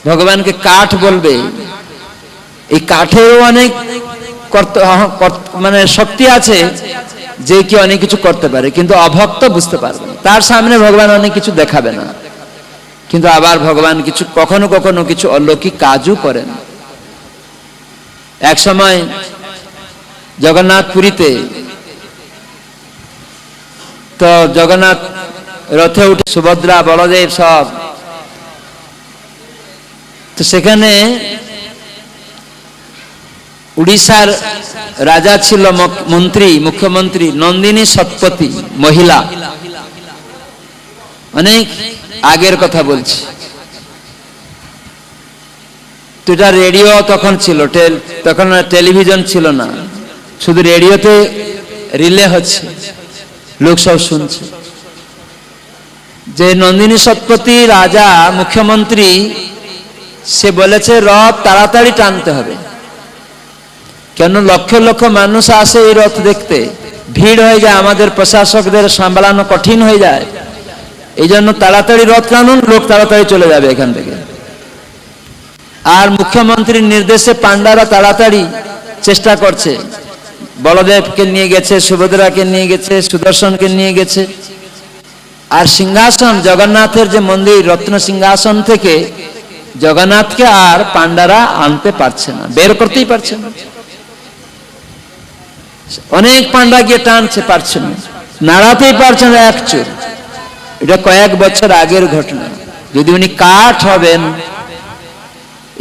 ভগবানকে কাঠ বলবে, এই কাঠেও অনেক মানে শক্তি আছে যে কি অনেক কিছু করতে পারে, কিন্তু অভক্ত বুঝতে পারবে না। তার সামনে ভগবান অনেক কিছু দেখাবে না, কিন্তু আবার ভগবান কিছু কখনো কখনো কিছু অলৌকিক কাজও করেন। এক সময় জগন্নাথ পুরীতে, তো জগন্নাথ রথে উঠে সুভদ্রা বলদেব সব, তো সেখানে উড়িষ্যার রাজা ছিল মন্ত্রী, মুখ্যমন্ত্রী নন্দিনী শতপথী মহিলা, অনেক আগের কথা বলছি। তো এটা রেডিও তখন ছিল, তখন টেলিভিশন ছিল না, শুধু রেডিওতে রিলে হচ্ছে, লোক সব শুনছে যে নন্দিনী শতপথী রাজা মুখ্যমন্ত্রী, সে বলেছে রথ তাড়াতাড়ি টানতে হবে, কেন লক্ষ লক্ষ মানুষ আসে এই রথ দেখতে, ভিড় হয়ে যায়, আমাদের প্রশাসকদের সামলানো কঠিন হয়ে যায়, এই জন্য তাড়াতাড়ি রথ টানুন, লোক তাড়াতাড়ি চলে যাবে এখান থেকে। আর মুখ্যমন্ত্রীর নির্দেশে পান্ডারা তাড়াতাড়ি চেষ্টা করছে, বলদেবকে নিয়ে গেছে, সুভদ্রাকে নিয়ে গেছে, সুদর্শনকে নিয়ে গেছে। আর সিংহাসন, জগন্নাথের যে মন্দির রত্ন সিংহাসন থেকে জগন্নাথকে আর পান্ডারা আনতে পারছে না, বের করতেই পারছে না। অনেক পান্ডা গিয়ে টানছে, পারছে না, নাড়াতেই পারছে না এক চুল। এটা কয়েক বছর আগের ঘটনা। যদি উনি কাঠ হবেন,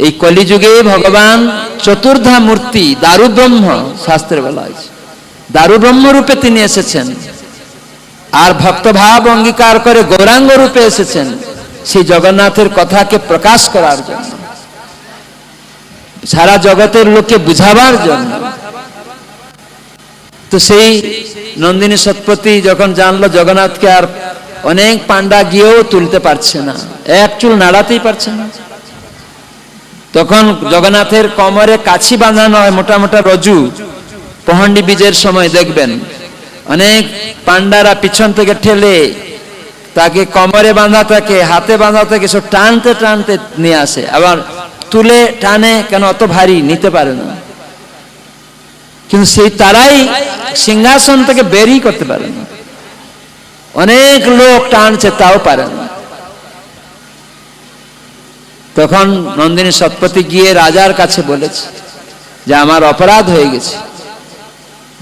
এই কলিযুগে ভগবান চতুর্ধা মূর্তি দারু ব্রহ্ম, শাস্ত্রে বলা হয়েছে দারু ব্রহ্ম রূপে তিনি এসেছেন, আর ভক্তভাব অঙ্গীকার করে গৌরাঙ্গ রূপে এসেছেন সেই জগন্নাথের কথাকে প্রকাশ করার জন্য, সারা জগতের লোককে বুঝাবার জন্য। তো সেই নন্দিনী শতপথী যখন জানলো জগন্নাথকে আর অনেক পান্ডা গিয়েও তুলতে পারছে না, এক চুল নাড়াতেই পারছে না, তখন জগন্নাথের কোমরে কাছি বাঁধানো হয়, মোটা মোটা রজ্জু। পহন্ডি বীজের সময় দেখবেন অনেক পান্ডারা পিছন থেকে ঠেলে তাকে কোমরে বাঁধা থাকে, হাতে বাঁধা থাকে, সব টানতে টানতে নিয়ে আসে, আবার তুলে টানে, কেন অত ভারী নিতে পারে না, কিন্তু সেই তারাই সিংহাসন থেকে বেরই করতে পারে না। অনেক লোক টানছে তাও পারে না। তখন নন্দিনী শতপথী গিয়ে রাজার কাছে বলেছে যে আমার অপরাধ হয়ে গেছে,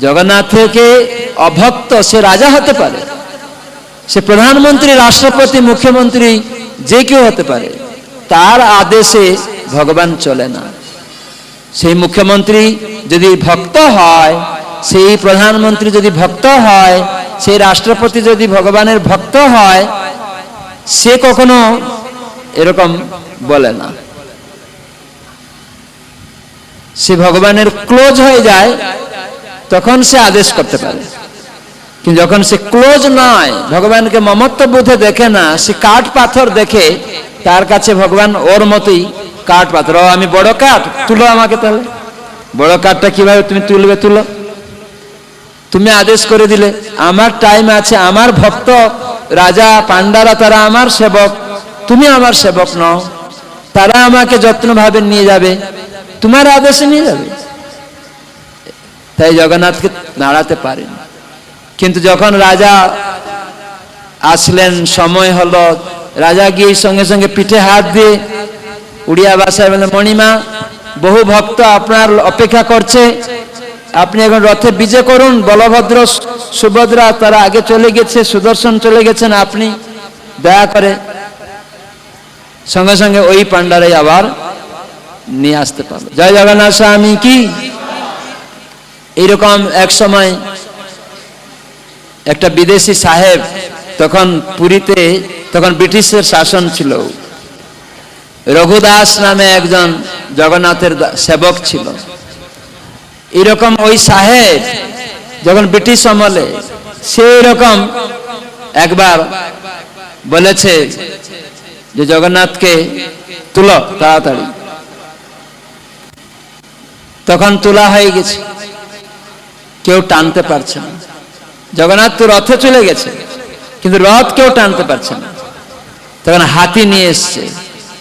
জগন্নাথ থেকে অভক্ত, সে রাজা হতে পারে, সে প্রধানমন্ত্রী, রাষ্ট্রপতি, মুখ্যমন্ত্রী, যে কেউ হতে পারে, তার আদেশে ভগবান চলে না। সেই মুখ্যমন্ত্রী যদি ভক্ত হয়, সেই প্রধানমন্ত্রী যদি ভক্ত হয়, সেই রাষ্ট্রপতি যদি ভগবানের ভক্ত হয়, সে কখনো এরকম বলে না। সে ভগবানের ক্লোজ হয়ে যায়, তখন সে আদেশ করতে পারে। কিন্তু যখন সে ক্লোজ নয়, ভগবানকে মমত্ব বোধে দেখে না, সে কাঠ পাথর দেখে, তার কাছে ভগবান ওর মতোই কাঠ পাথর। আমি বড় কাঠ, তুলো আমাকে, তাহলে বড় কাঠটা কিভাবে তুমি তুলবে, তুলো, তুমি আদেশ করে দিলে, আমার টাইম আছে, আমার ভক্ত রাজা পান্ডারা তারা আমার সেবক, তুমি আমার সেবক নও, তারা আমাকে যত্নভাবে নিয়ে যাবে, তোমার আদেশে নিয়ে যাবে। তাই জগন্নাথকে নাড়াতে পারেন। কিন্তু যখন রাজা আসলেন, সময় হলো, রাজা গিয়ে সঙ্গে সঙ্গে পিঠে হাত দিয়ে উড়িয়া ভাষায় বলে, মণিমা, বহু ভক্ত আপনার অপেক্ষা করছে, আপনি এখন রথে বিজে করুন, বলভদ্র সুভদ্রা তারা আগে চলে গেছে, সুদর্শন চলে গেছেন, আপনি দয়া করে। সঙ্গে সঙ্গে ওই পান্ডারাই আবার নিয়ে আসতে পারবে। জয় জগন্নাথ স্বামী কি। এইরকম এক সময় একটা বিদেশি সাহেব, তখন পুরীতে তখন ব্রিটিশের শাসন ছিল, রঘুদাস নামে একজন জগন্নাথের সেবক ছিল। এরকম ওই সাহেব যখন ব্রিটিশ আমলে, সেই রকম একবার বলেছে যে জগন্নাথকে তুলো তাড়াতাড়ি। তখন তোলা হয়ে গেছে, কেউ টানতে পারছে না। জগন্নাথ তো রথে চলে গেছে, কিন্তু রথ কেউ টানতে পারছে না। তখন হাতি নিয়ে এসছে,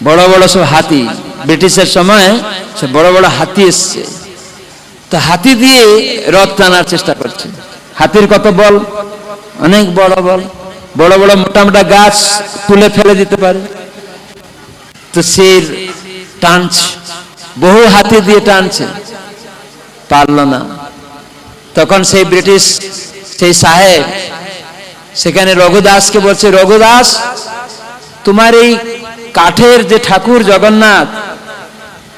বড় বড় সব হাতি, ব্রিটিশের সময় সব বড় বড় হাতি এসছে, তো হাতি দিয়ে রথ টানার চেষ্টা করছে। হাতির কত বল, অনেক বড় বল, বড় বড় মোটা মোটা গাছ তুলে ফেলে দিতে পারে। তো সে টানছে, বহু হাতি দিয়ে টানছে, পারল না। তখন সেই ব্রিটিশ সেই সাহেব সেখানে রঘুদাসকে বলছে, রঘুদাস, তোমার এই কাঠের যে ঠাকুর জগন্নাথ,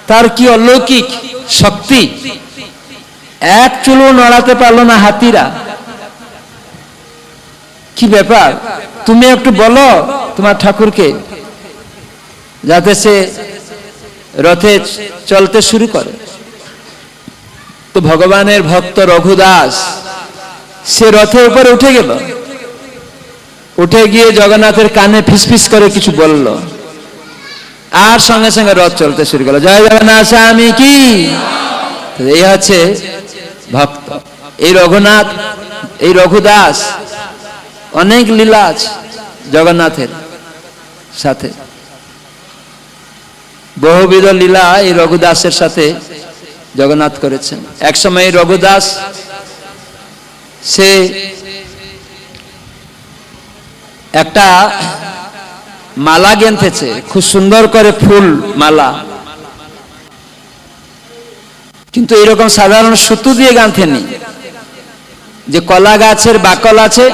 তার কি অলৌকিক শক্তি, এক চুলও নড়াতে পারলো না হাতিরা, কি ব্যাপার? তুমি একটু বলো তোমার ঠাকুরকে, যাতে সে রথে চলতে শুরু করে। তো ভগবানের ভক্ত রঘুদাস সে রথের উপরে উঠে গেল, উঠে গিয়ে জগন্নাথের কানে ফিসফিস করে কিছু বলল, আর সঙ্গে সঙ্গে রথ চলতে শুরু করলো। জয় জগন্নাথ স্বামী কি। এই হচ্ছে ভক্ত। এই রঘুনাথ, এই রঘুদাস, অনেক লীলা আছে জগন্নাথের সাথে, বহুবিধ লীলা এই রঘুদাসের সাথে জগন্নাথ করেছেন। এক সময় রঘুদাস সে একটা মালা গেঁথেছে, খুব সুন্দর করে ফুল মালা, কিন্তু এরকম সাধারণ সুতো দিয়ে গাঁথেনি। যে কলা গাছের বাকল আছে,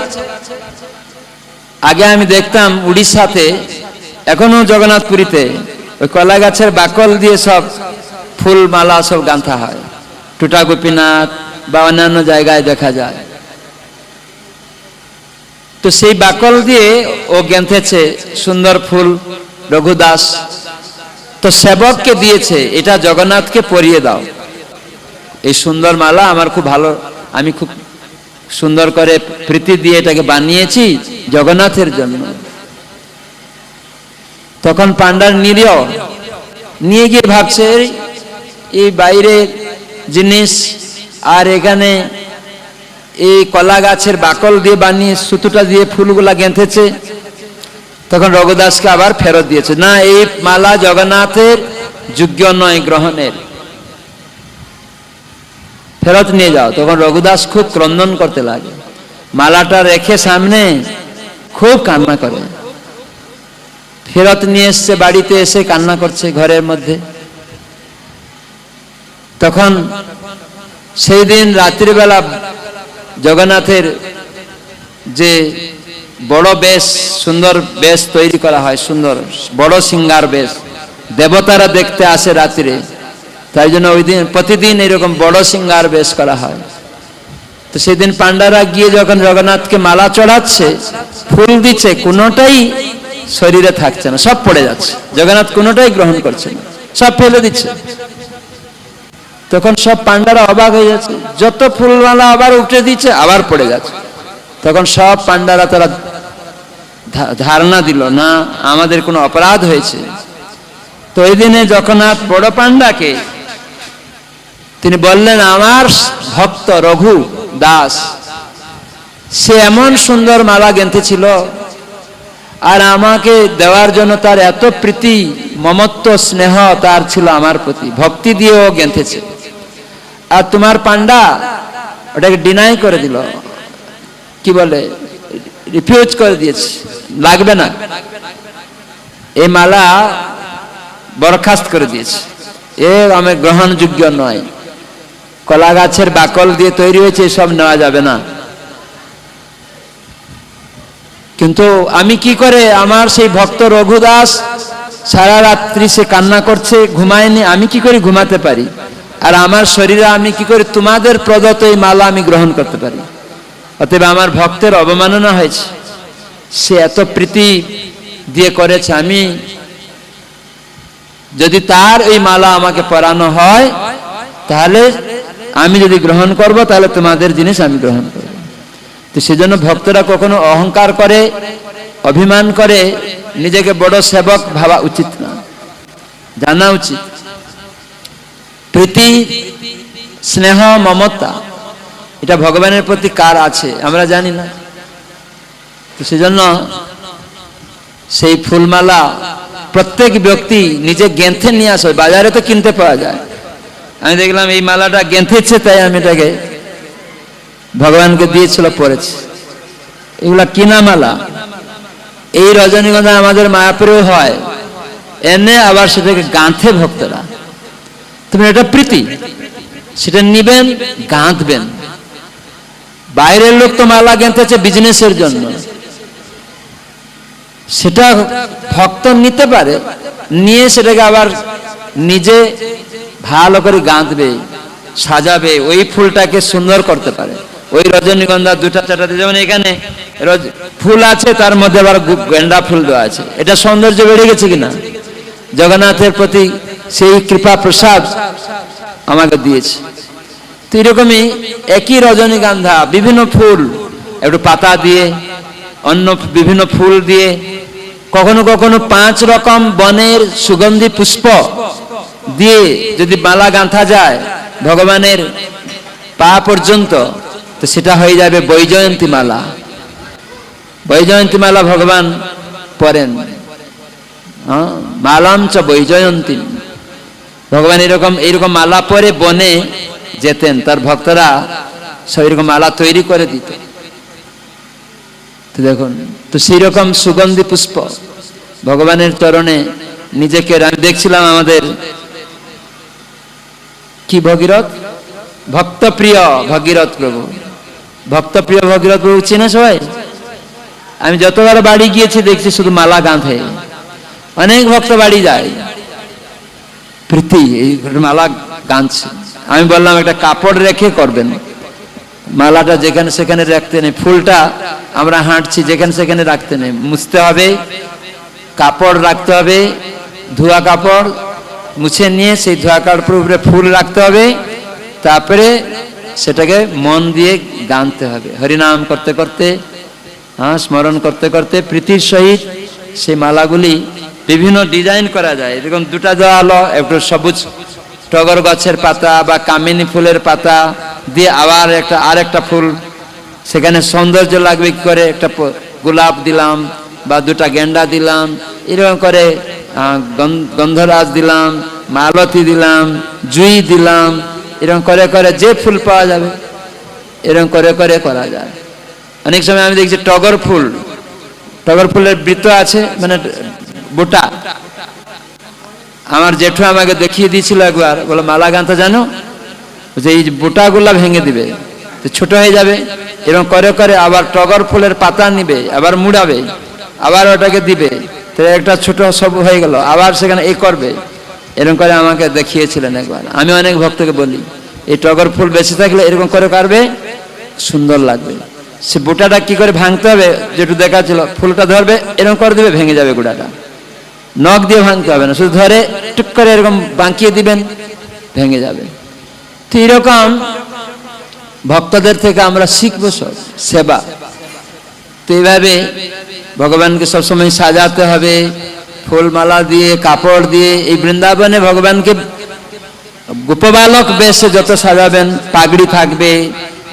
আগে আমি দেখতাম উড়িষ্যাতে, এখনো জগন্নাথপুরীতে ওই কলা গাছের বাকল দিয়ে সব ফুল মালা সব গাঁথা হয়, টুটা গোপীনাথ বা অন্যান্য জায়গায় দেখা যায়। তো সেই বাকল দিয়ে ও গেঁথেছে সুন্দর ফুল রঘুদাস। তো সেবককে দিয়েছে, এটা জগন্নাথকে পরিয়ে দাও, এই সুন্দর মালা আমার খুব ভালো, আমি খুব সুন্দর করে প্রীতি দিয়ে এটাকে বানিয়েছি জগন্নাথের জন্য। তখন পান্ডার নিরীহ নিয়ে গিয়ে ভাবছে, এই বাইরের জিনিস আর এখানে এই কলা গাছের বাকল দিয়ে বানিয়ে সুতোটা দিয়ে ফুলগুলা গেঁথেছে। তখন রঘুদাসকে আবার ফেরত দিয়েছে, না, এই মালা জগন্নাথের যোগ্য নয় গ্রহণের, ফেরত নিয়ে যাও। তখন রঘুদাস খুব ক্রন্দন করতে লাগে, মালাটা রেখে সামনে খুব কান্না করে। ফেরত নিয়ে এসছে, বাড়িতে এসে কান্না করছে ঘরের মধ্যে। তখন সেই দিন রাত্রিবেলা জগন্নাথের যে বড় বেশ, সুন্দর বেশ তৈরি করা হয়, সুন্দর বড় সিঙ্গার বেশ, দেবতারা দেখতে আসে রাত্রে, তাই জন্য ওই দিন প্রতিদিন এরকম বড় সিঙ্গার বেশ করা হয়। তো সেদিন পান্ডারা গিয়ে যখন জগন্নাথকে মালা চড়াচ্ছে, ফুল দিচ্ছে, কোনোটাই শরীরে থাকছে না, সব পড়ে যাচ্ছে, জগন্নাথ কোনোটাই গ্রহণ করছে না, সব ফেলে দিচ্ছে। তখন সব পান্ডারা অবাক হয়ে যাচ্ছে, যত ফুলমালা আবার উঠে দিচ্ছে, আবার পড়ে যাচ্ছে। তখন সব পান্ডারা তারা ধারণা দিল, না, আমাদের কোনো অপরাধ হয়েছে। তো ওই দিনে জগন্নাথ বড় পান্ডাকে তিনি বললেন, আমার ভক্ত রঘু দাস, সে এমন সুন্দর মালা গেঁথেছিল, আর আমাকে দেওয়ার জন্য তার এত প্রীতি, মমত্ব, স্নেহ তার ছিল আমার প্রতি, ভক্তি দিয়ে ও গেঁথেছে। আর তোমার পান্ডা ওটাকে ডিনাই করে দিল, কি বলে, রিফিউজ করে দিয়েছে, লাগবে না, এই মালা বরখাস্ত করে দিয়েছে, এ আমার গ্রহণযোগ্য নয়, কলা গাছের বাকল দিয়ে তৈরি হয়েছে, সব নেওয়া যাবে না। কিন্তু আমি কি করে, আমার সেই ভক্ত রঘুদাস সারা রাত্রি সে কান্না করছে, ঘুমায়নি, আমি কি করে ঘুমাতে পারি? আর আমার শরীরে আমি কি করে তোমাদের প্রদত্ত এই মালা আমি গ্রহণ করতে পারি? অতএব আমার ভক্তের অবমাননা হয়েছে, সে এত প্রীতি দিয়ে করেছে, আমি যদি তার এই মালা আমাকে পরানো হয়, তাহলে আমি যদি গ্রহণ করব, তাহলে তোমাদের জিনিস আমি গ্রহণ করব। তো সেজন্য ভক্তরা কখনো অহংকার করে, অভিমান করে নিজেকে বড় সেবক ভাবা উচিত না, জানা উচিত প্রীতি, স্নেহ, মমতা এটা ভগবানের প্রতি কার আছে আমরা জানি না। তো সেজন্য সেই ফুলমালা প্রত্যেক ব্যক্তি নিজে গেঁথে নিয়ে আসে, বাজারে তো কিনতে পাওয়া যায়। আমি দেখলাম এই মালাটা গেঁথেছে, তাই আমি এটাকে ভগবানকে দিয়েছিল, পড়েছি। এগুলা কিনা মালা। এই রজনীগন্ধা আমাদের মায়াপুরেও হয়, এনে আবার সেটাকে গাঁথে ভক্তরা। তুমি এটা প্রীতি, সেটা নিবেন, গাঁথবেন। বাইরের লোক তো মালা গেঁথেছে বিজনেসের জন্য, সেটা ভক্ত নিতে পারে, নিয়ে সেটাকে আবার নিজে ভালো করে গাঁথবে, সাজাবে, ওই ফুলটাকে সুন্দর করতে পারে। ওই রজনীগন্ধা দুটা চারটাতে, যেমন এখানে ফুল আছে, তার মধ্যে আবার গেন্দা ফুল দেওয়া আছে, এটা সৌন্দর্য বেড়ে গেছে কিনা? জগন্নাথের প্রতি সেই কৃপা প্রসাদ আমাকে দিয়েছে। তো এরকমই একই রজনীগন্ধা বিভিন্ন ফুল, একটু পাতা দিয়ে, অন্য বিভিন্ন ফুল দিয়ে, কখনো কখনো 5 রকম বনের সুগন্ধি পুষ্প দিয়ে যদি মালা গাঁথা যায় ভগবানের পা পর্যন্ত, তো সেটা হয়ে যাবে বৈজয়ন্তী মালা। বৈজয়ন্তী মালা ভগবান পরেন, মালাম চ বৈজয়ন্তী। ভগবান এইরকম মালা পরে বনে যেতেন, তার ভক্তরা সব এরকম মালা তৈরি করে দিত। তো দেখুন, তো সেই রকম সুগন্ধি পুষ্প ভগবানের চরণে নিজেকে। আমি দেখছিলাম আমাদের কি ভগীরথ, ভক্তপ্রিয় ভগীরথ প্রভু, ভক্তপ্রিয় ভগীরথ প্রভু চেনে সবাই? আমি যতবার বাড়ি গিয়েছি দেখছি শুধু মালা গাঁথে, অনেক ভক্ত বাড়ি যায়, প্রীতি এই মালা গাঁথছে। আমি বললাম একটা কাপড় রেখে করবেন, মালাটা যেখানে সেখানে রাখতে নেই, ফুলটা আমরা হাঁটছি যেখানে সেখানে রাখতে নেই, মুছতে হবে, কাপড় রাখতে হবে, ধোয়া কাপড় মুছে নিয়ে সেই ধোয়া কাপড়ের উপরে ফুল রাখতে হবে, তারপরে সেটাকে মন দিয়ে গানতে হবে, হরিনাম করতে করতে, স্মরণ করতে করতে প্রীতির সহিত সেই মালাগুলি বিভিন্ন ডিজাইন করা যায়। এরকম দুটা দেওয়া হলো, একটু সবুজ টগর গাছের পাতা বা কামিনী ফুলের পাতা দিয়ে আবার আরেকটা ফুল, সেখানে সৌন্দর্য লাগবে কি করে, একটা গোলাপ দিলাম বা দুটা গেন্ডা দিলাম, এরকম করে গন্ধরাজ দিলাম, মালতী দিলাম, জুঁই দিলাম, এরকম করে করে যে ফুল পাওয়া যাবে এরকম করে করে করা যায়। অনেক সময় আমি দেখছি টগর ফুলের বৃত্ত আছে, মানে বুটা। আমার জেঠু আমাকে দেখিয়ে দিয়েছিল একবার, বলো মালা গাঁথা জানো, যে এই বুটাগুলা ভেঙে দিবে, ছোট হয়ে যাবে, এরকম করে করে আবার টগর ফুলের পাতা নিবে, আবার মুড়াবে, আবার ওটাকে দিবে, তো একটা ছোট সব হয়ে গেল, আবার সেখানে এই করবে, এরকম করে আমাকে দেখিয়েছিলেন একবার। আমি অনেক ভক্তকে বলি, এই টগর ফুল বেঁচে থাকলে এরকম করে করবে, সুন্দর লাগবে। সে বুটাটা কি করে ভাঙতে হবে, যেটু দেখাচ্ছিল, ফুলটা ধরবে, এরকম করে দিবে, ভেঙে যাবে গুড়াটা, নখ দিয়ে ভাঙতে হবে না, শুধু ধরে টুক করে এরকম বাঁকিয়ে দিবেন, ভেঙে যাবে। তো এরকম ভক্তদের থেকে আমরা শিখবো সব সেবা। তো এইভাবে ভগবানকে সবসময় সাজাতে হবে, ফুলমালা দিয়ে, কাপড় দিয়ে। এই বৃন্দাবনে ভগবানকে গোপবালক বেশে যত সাজাবেন, পাগড়ি থাকবে,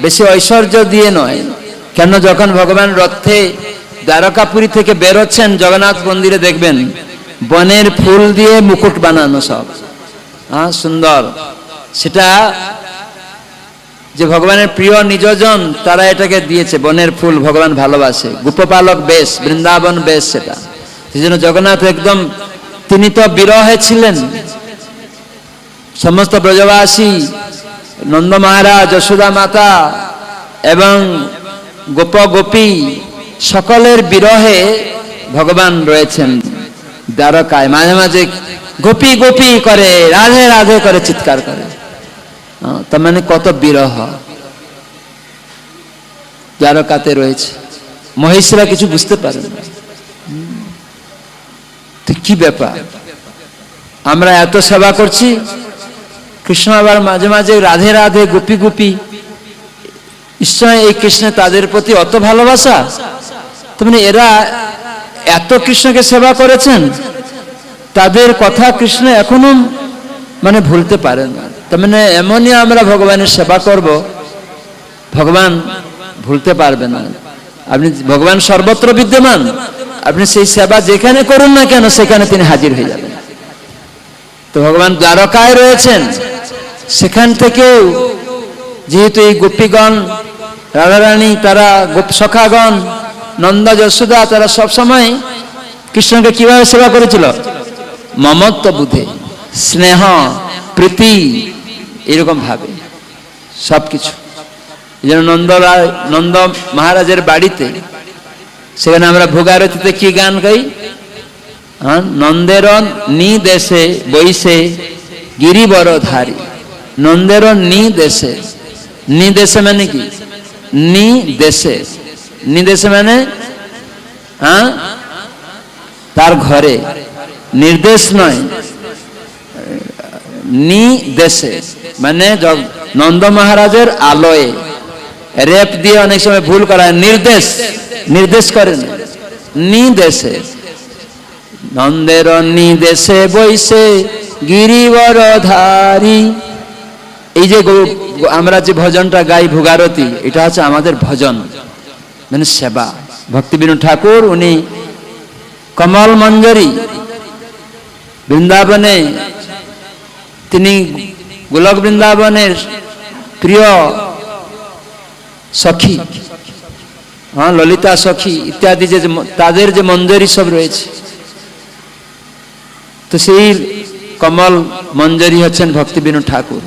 বেশি ঐশ্বর্য দিয়ে নয়। কেন, যখন ভগবান রথে দ্বারকাপুরী থেকে বেরোচ্ছেন জগন্নাথ মন্দিরে দেখবেন বনের ফুল দিয়ে মুকুট বানানো সব, সুন্দর। সেটা যে ভগবানের প্রিয় নিজজন তারা এটাকে দিয়েছে, বনের ফুল ভগবান ভালোবাসে, গোপপালক বেশ, বৃন্দাবন বেশ সেটা। সেই জন্য জগন্নাথ একদম, তিনি তো বিরহে ছিলেন, সমস্ত ব্রজবাসী, নন্দ মহারাজ, যশোদা মাতা এবং গোপ গোপী সকলের বিরহে ভগবান রয়েছেন দ্বারকায়। মাঝে মাঝে গোপী গোপী করে, রাধে রাধে করে চিৎকার করে, তার মানে কত বিরহ দ্বারকাতে রয়েছে। মহিষীরা কিছু বুঝতে পারে না, তো কি ব্যাপার, আমরা এত সেবা করছি, কৃষ্ণ আবার মাঝে মাঝে রাধে রাধে গোপী গোপী। নিশ্চয় এই কৃষ্ণে তাদের প্রতি অত ভালোবাসা, তার মানে এরা এত কৃষ্ণকে সেবা করেছেন, তাদের কথা কৃষ্ণ এখনো মানে ভুলতে পারে না। তার মানে এমনই আমরা ভগবানের সেবা করব, ভগবান ভুলতে পারবে না। আপনি, ভগবান সর্বত্র বিদ্যমান, আপনি সেই সেবা যেখানে করুন না কেন সেখানে তিনি হাজির হয়ে যাবেন। তো ভগবান দ্বারকায় রয়েছেন, সেখান থেকেও যেহেতু এই গোপীগণ, রাধারানী, তারা সখাগণ, নন্দ যশোদা, তারা সবসময় কৃষ্ণকে কিভাবে সেবা করেছিল? মমত্ব বুদ্ধে, স্নেহ, প্রীতি, এরকম ভাবে সবকিছু। এই জন্য নন্দ মহারাজের বাড়িতে, সেখানে আমরা ভোগারতিতে কি গান গাই? নন্দের নি দেশে বৈশে গিরিবর ধারী। নন্দের নি দেশে, নি দেশে মানে কি? নি দেশে, নি দেশে মানে তার ঘরে, নির্দেশ নয়, নি দেশে মানে নন্দ মহারাজের আলোয়। রেপ দিয়ে অনেক সময় ভুল করা হয়, নির্দেশ, নির্দেশ করেন, নি দেশে। নন্দের নি দেশে বৈশে গিরিবর ধারী। এই যে আমরা যে ভজনটা গাই ভোগারতি, এটা হচ্ছে আমাদের ভজন, মানে সেবা। ভক্তিবিনোদ ঠাকুর উনি কমল মঞ্জরি বৃন্দাবনে, তিনি গোলক বৃন্দাবনের প্রিয় সখী, ললিতা সখী ইত্যাদি যে তাদের যে মঞ্জরি সব রয়েছে, তো সেই কমল মঞ্জরি হচ্ছেন ভক্তিবিনোদ ঠাকুর।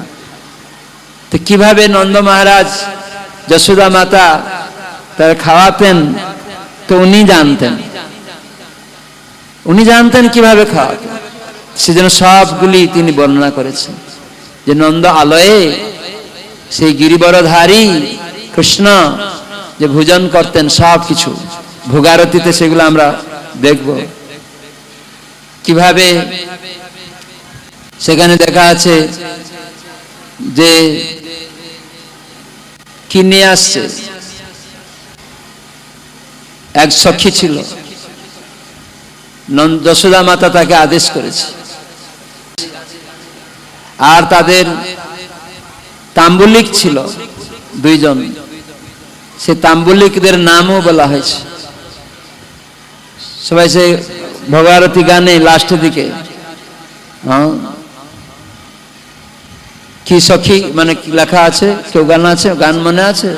তো কিভাবে নন্দ মহারাজ যশোদা মাতা তারা খাওয়াতেন, তো উনি জানতেন কিভাবে খাওয়াতেন। সেজন্য সবগুলি তিনি বর্ণনা করেছেন, যে নন্দ আলয়ে সেই গিরিবরধারী কৃষ্ণ যে ভোজন করতেন, সব কিছু ভোগারতিতে সেগুলো আমরা দেখব। কিভাবে সেখানে দেখা আছে যে কি নিয়ে আসছে, এক সখী ছিল, যশোদা মাতা তাকে আদেশ করেছে, আর তাদের তাম্বুলিক ছিল দুইজন, সে তাম্বুলিকদের নামও বলা হয়েছে। সবাই সে ভগবতী গানে লাস্টের দিকে কি সখী মানে কি লেখা আছে, কেউ গান আছে, গান মনে আছে?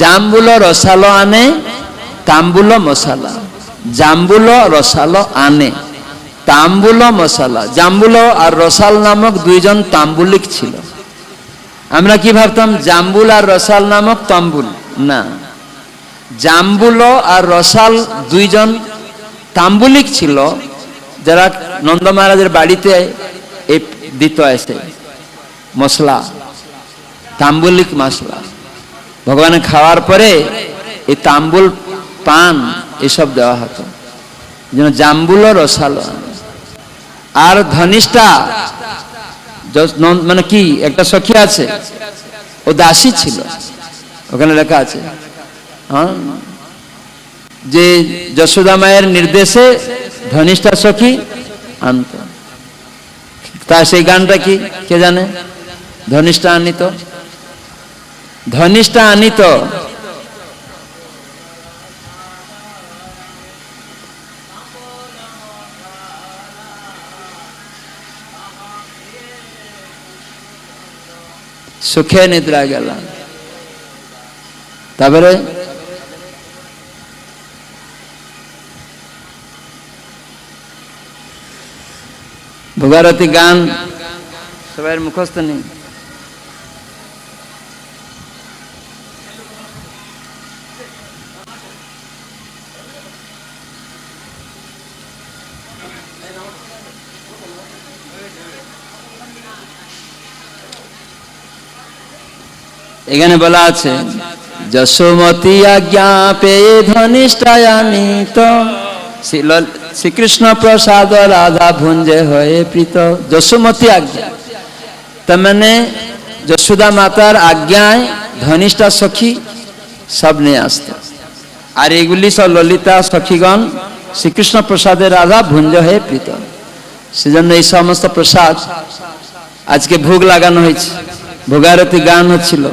জাম্বুলো রসালো আনে তাম্বুলো মশালা, জাম্বুলো রসালো আনে তাম্বুলো মশালা। জাম্বুলো আর রসাল নামক দুইজন তাম্বুলিক ছিল। আমরা কি ভাবতাম জাম্বুল আর রসাল নামক তাম্বুল, না, জাম্বুলো আর রসাল দুইজন তাম্বুলিক ছিল, যারা নন্দ মহারাজের বাড়িতে দিত এসে মশলা, তাম্বুলিক মশলা। ভগবানের খাওয়ার পরে এই তাম্বুল, পান এসব দেওয়া হতো, যেন জাম্বুলো রসালো। আর ধনিষ্ঠা মানে কি একটা সখী আছে, ও দাসী ছিল, ওখানে লেখা আছে যে যশোদা মায়ের নির্দেশে ধনিষ্ঠা সখী আনত। তা সেই গানটা কি কে জানে? ধনিষ্ঠা আনিত, ধনিষ্ঠা আনিত। সুখে নিদ্রা গেল। তারপরে ভোগারতি গান সবাই মুখস্থ নেই। এখানে বলা আছে যশোমতী আজ্ঞা পেয়ে ধনিষ্ঠায়ানিত শ্রীকৃষ্ণ প্রসাদ রাধা ভুঞ্জে হয়ে প্রীত। যশোমতী আজ্ঞা তার মানে যশোদা মাতার আজ্ঞায় ধনিষ্ঠা সখী সব নিয়ে আসত, আর এগুলি সব ললিতা সখীগণ শ্রীকৃষ্ণ প্রসাদের রাধা ভুঞ্জ হয়ে প্রীত। সেজন্য এই সমস্ত প্রসাদ আজকে ভোগ লাগানো হয়েছে, ভোগারতি গান হচ্ছিল,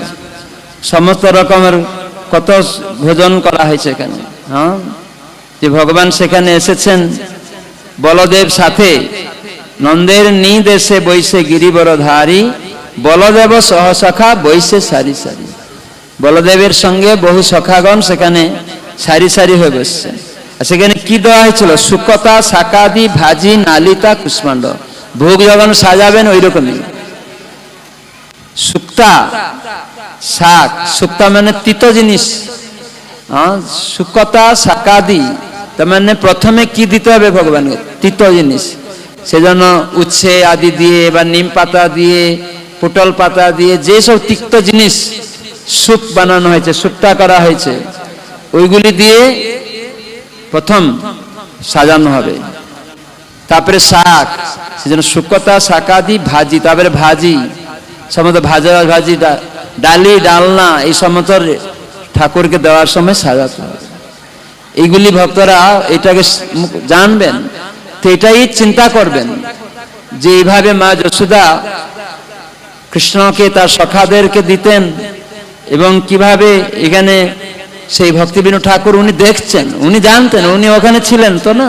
সমস্ত রকমের কত ভোজন করা হয়েছে এখানে, হ্যাঁ, যে ভগবান সেখানে এসেছেন বলদেব সাথে, নন্দের নিদ এসে বৈশে গিরিবর ধারী, বলদেব সহসখা বৈশে সারি সারি। বলদেবের সঙ্গে বহু সখাগণ সেখানে সারি সারি হয়ে বসছে। আর সেখানে কি দেওয়া হয়েছিল? শুকতা, শাকাদি, ভাজি, নালিতা, কুষ্মাণ্ড। ভোগ যখন সাজাবেন ওই রকমই শুক্তা শাক, শুক্তা মানে তিতো জিনিস, শুকতা শাকাদি, তার মানে প্রথমে কি দিতে হবে ভগবানকে? তিতো জিনিস। সেজন্য উচ্ছে আদি দিয়ে বা নিম পাতা দিয়ে, পটল পাতা দিয়ে যেসব তিক্ত জিনিস স্যুপ বানানো হয়েছে, স্যুপটা করা হয়েছে, ওইগুলি দিয়ে প্রথম সাজানো হবে। তারপরে শাক, সেজন্য শুকতা শাকাদি, ভাজি, তারপরে ভাজি, সমস্ত ভাজা ভাজি, ডালি ডালনা, এই সমস্ত ঠাকুরকে দেওয়ার সময় সাজাতে হবে। এইগুলি ভক্তরা এটাকে জানবেন, তো এটাই চিন্তা করবেন যে এইভাবে মা যশোদা কৃষ্ণকে তার সখাদেরকে দিতেন, এবং কিভাবে এখানে সেই ভক্তিবিনোদ ঠাকুর উনি দেখছেন, উনি জানতেন, উনি ওখানে ছিলেন তো না,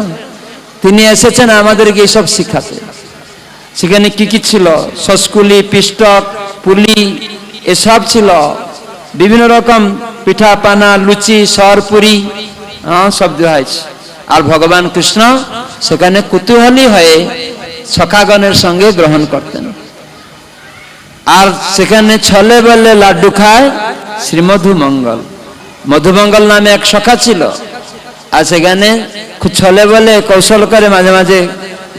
তিনি এসেছেন আমাদেরকে এইসব শিখাতে। সেখানে কি কি ছিল? সসকুলি, পিষ্টক, পুলি, এসব ছিল, বিভিন্ন রকম পিঠা পানা, লুচি, সরপুরি, সব দেওয়া হয়েছে। আর ভগবান কৃষ্ণ সেখানে কুতূহলী হয়ে সখাগণের সঙ্গে গ্রহণ করতেন। আর সেখানে ছলে বলে লাড্ডু খায় শ্রীমধু মঙ্গল। মধুমঙ্গল নামে এক সখা ছিল, আর সেখানে খুব ছলে বলে কৌশল করে মাঝে মাঝে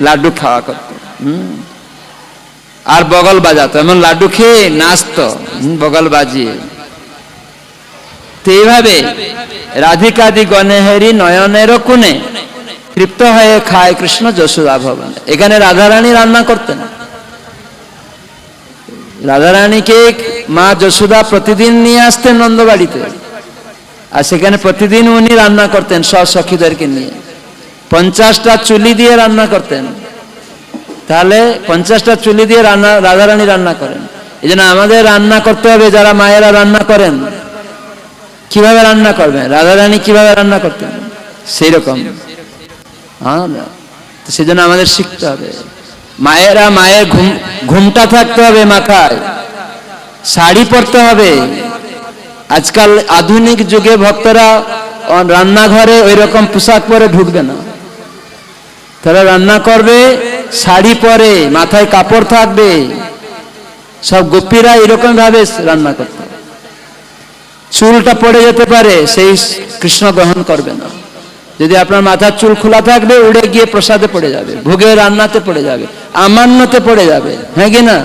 লাড্ডু খাওয়া করত, আর বগল বাজাতো, এমন লাড্ডু খেয়ে নাচতো বগল বাজিয়ে। তো এইভাবে রাধিকাদি গণেহেরি নয়নের কোণে তৃপ্ত হয়ে খায় কৃষ্ণ যশোদা ভবনে। এখানে রাধারানী রান্না করতেন। রাধারানীকে মা যশোদা প্রতিদিন নিয়ে আসতেন নন্দবাড়িতে, আর সেখানে প্রতিদিন উনি রান্না করতেন সব সখীদেরকে নিয়ে। 50টা চুলি দিয়ে রান্না করতেন। তাহলে 50টা চুলি দিয়ে রাধারানী রান্না করেন। এই জন্য আমাদের রান্না করতে হবে, যারা মায়েরা রান্না করেন কিভাবে রান্না করবেন, রাধারানী কিভাবে রান্না করতেন সেই রকম। হ্যাঁ, সেজন্য আমাদের শিখতে হবে। মায়েরা, মায়ের ঘুমটা থাকতে হবে মাথায়, শাড়ি পরতে হবে। আজকাল আধুনিক যুগে ভক্তরা রান্নাঘরে ওই রকম পোশাক পরে ঢুকবে না, তারা রান্না করবে শাড়ি পরে, মাথায় কাপড় থাকবে। সব গোপীরা এরকম ভাবে রান্না করতে, চুলটা পড়ে যেতে পারে, সেই কৃষ্ণ গ্রহণ করবে না। যদি আপনার মাথার চুল খোলা থাকবে, উড়ে গিয়ে প্রসাদে পড়ে যাবে, ভোগে রান্নাতে পড়ে যাবে, আমান্নতে পড়ে যাবে, হ্যাঁ কি না?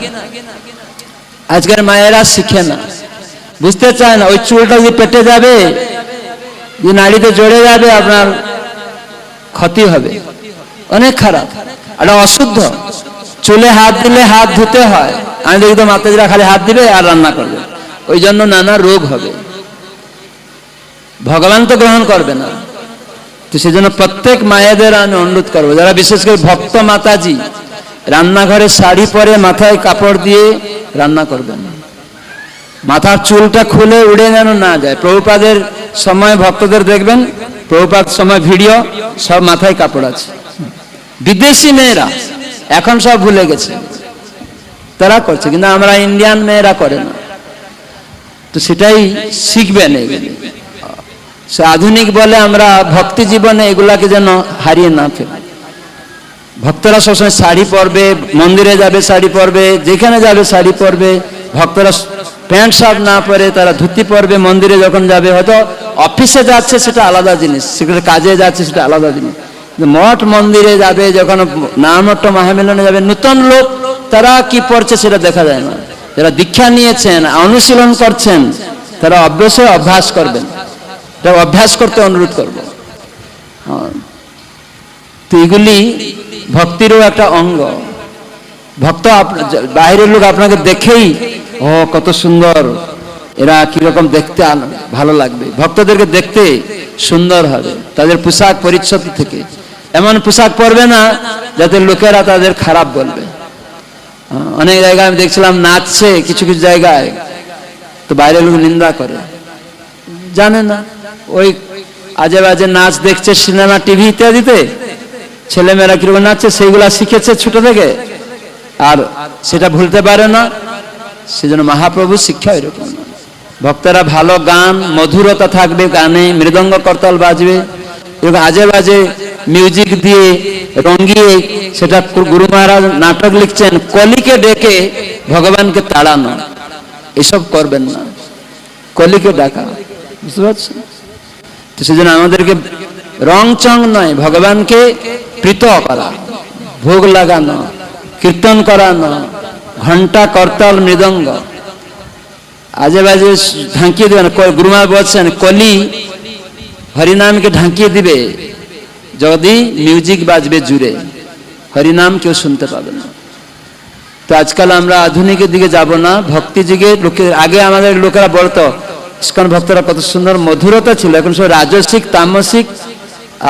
আজকের মায়েরা শিখে না, বুঝতে চায় না। ওই চুলটা যদি পেটে যাবে, যে নাড়িতে জড়ে যাবে, আপনার ক্ষতি হবে, অনেক খারাপ। এটা অশুদ্ধ। চুলে হাত দিলে হাত ধুতে হয়। আমি দেখি তো মাতাজিরা খালি হাত দিবে আর রান্না করবে, ওই জন্য নানা রোগ হবে, ভগবান তো গ্রহণ করবে না। তো সেজন্য প্রত্যেক মায়েদের আমি অনুরোধ করবো, যারা বিশেষ করে ভক্ত মাতাজি, রান্নাঘরে শাড়ি পরে মাথায় কাপড় দিয়ে রান্না করবেন। মাথার চুলটা খুলে উড়ে যেন না যায়। প্রভুপাদের সময় ভক্তদের দেখবেন, প্রভুপাদ সময় ভিডিও, সব মাথায় কাপড় আছে। বিদেশি মেয়েরা এখন সব ভুলে গেছে, তারা করছে, কিন্তু আমরা ইন্ডিয়ান মেয়েরা করে না। তো সেটাই শিখবেন। এগুলি আধুনিক বলে আমরা ভক্তি জীবনে এগুলাকে যেন হারিয়ে না ফেলি। ভক্তরা সবসময় শাড়ি পরবে, মন্দিরে যাবে শাড়ি পরবে, যেখানে যাবে শাড়ি পরবে। ভক্তরা প্যান্ট শার্ট না পরে তারা ধুতি পরবে মন্দিরে যখন যাবে। হয়তো অফিসে যাচ্ছে সেটা আলাদা জিনিস, সেখানে কাজে যাচ্ছে সেটা আলাদা জিনিস। মঠ মন্দিরে যাবে, যখন নামট্ট মহামিলনে যাবে, নতুন লোক তারা কি পড়ছে সেটা দেখা যায় না। যারা দীক্ষা নিয়েছেন, অনুশীলন করছেন, তারা অবশ্যই অভ্যাস করবেন। এটা অভ্যাস করতে অনুরোধ করব। তো এগুলি ভক্তিরও একটা অঙ্গ। ভক্ত বাইরের লোক আপনাকে দেখেই ও কত সুন্দর, এরা কিরকম দেখতে ভালো লাগবে, ভক্তদেরকে দেখতে সুন্দর হবে। তাদের পোশাক পরিচ্ছদ থেকে এমন পোশাক পরবে না যাতে লোকেরা তাদের খারাপ বলবে। অনেক জায়গায় আমি দেখছিলাম নাচছে কিছু কিছু জায়গায়, তো বাইরের লোক নিন্দা করে জানে না, ওই আজে বাজে নাচ দেখছে সিনেমা টিভি ইত্যাদিতে, ছেলেমেয়েরা কিরকম নাচছে সেইগুলা শিখেছে ছোট থেকে, আর সেটা ভুলতে পারে না। সেজন্য মহাপ্রভু শিক্ষা এরকম, ভক্তরা ভালো গান, মধুরতা থাকবে গানে, মৃদঙ্গ করতাল বাজবে, এরকম আজে বাজে মিউজিক দিয়ে রঙিয়ে সেটা গুরু মহারাজ নাটক লিখছেন কলিকে ডেকে ভগবানকে তাড়ানো, এসব করবেন না, কলিকে ডাকা, বুঝতে পারছেন? তো সেজন্য আমাদেরকে রং চং নয়, ভগবানকে প্রীত করা, ভোগ লাগানো, কীর্তন করানো, ঘন্টা করতাল মৃদঙ্গ আজে বাজে ঢাকিয়ে দেবেন। গুরু মহারাজ বলছেন কলি হরিনামকে ঢাকিয়ে দিবে যদি মিউজিক বাজবে জুড়ে, হরিনাম কেউ শুনতে পাবে না। তো আজকাল আমরা আধুনিকের দিকে যাব না, ভক্তি যুগে লোকের, আগে আমাদের লোকেরা বলতো ইস্কন ভক্তরা কত সুন্দর মধুরতা ছিল, এখন সব রাজসিক তামসিক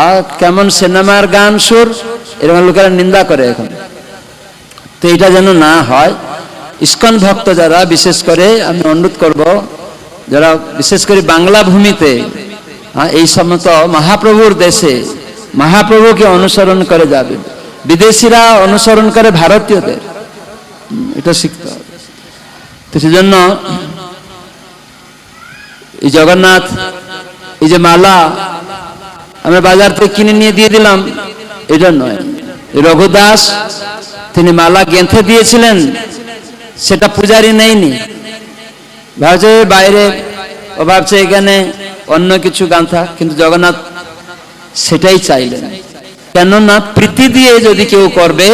আর কেমন সিনেমার গান সুর, এরকম লোকেরা নিন্দা করে এখন। তো এটা যেন না হয়, ইস্কন ভক্ত যারা, বিশেষ করে আমি অনুরোধ করব যারা বিশেষ করে বাংলা ভূমিতে, এই সমস্ত মহাপ্রভুর দেশে মহাপ্রভুকে অনুসরণ করে যাবে, বিদেশিরা অনুসরণ করে ভারতীয়দের, এটা শিখতে হবে। তো সেজন্য এই জগন্নাথ, এই যে মালা আমরা বাজার থেকে কিনে নিয়ে দিয়ে দিলাম, এটা নয়। রঘুদাস তিনি মালা গেঁথে দিয়েছিলেন, সেটা পূজারি নেয়নি, ভাবছে বাইরে, ও ভাবছে এখানে অন্য কিছু গাঁথা, কিন্তু জগন্নাথ সেটাই চাইলেন। কেননা প্রীতি দিয়ে যদি কেউ করবে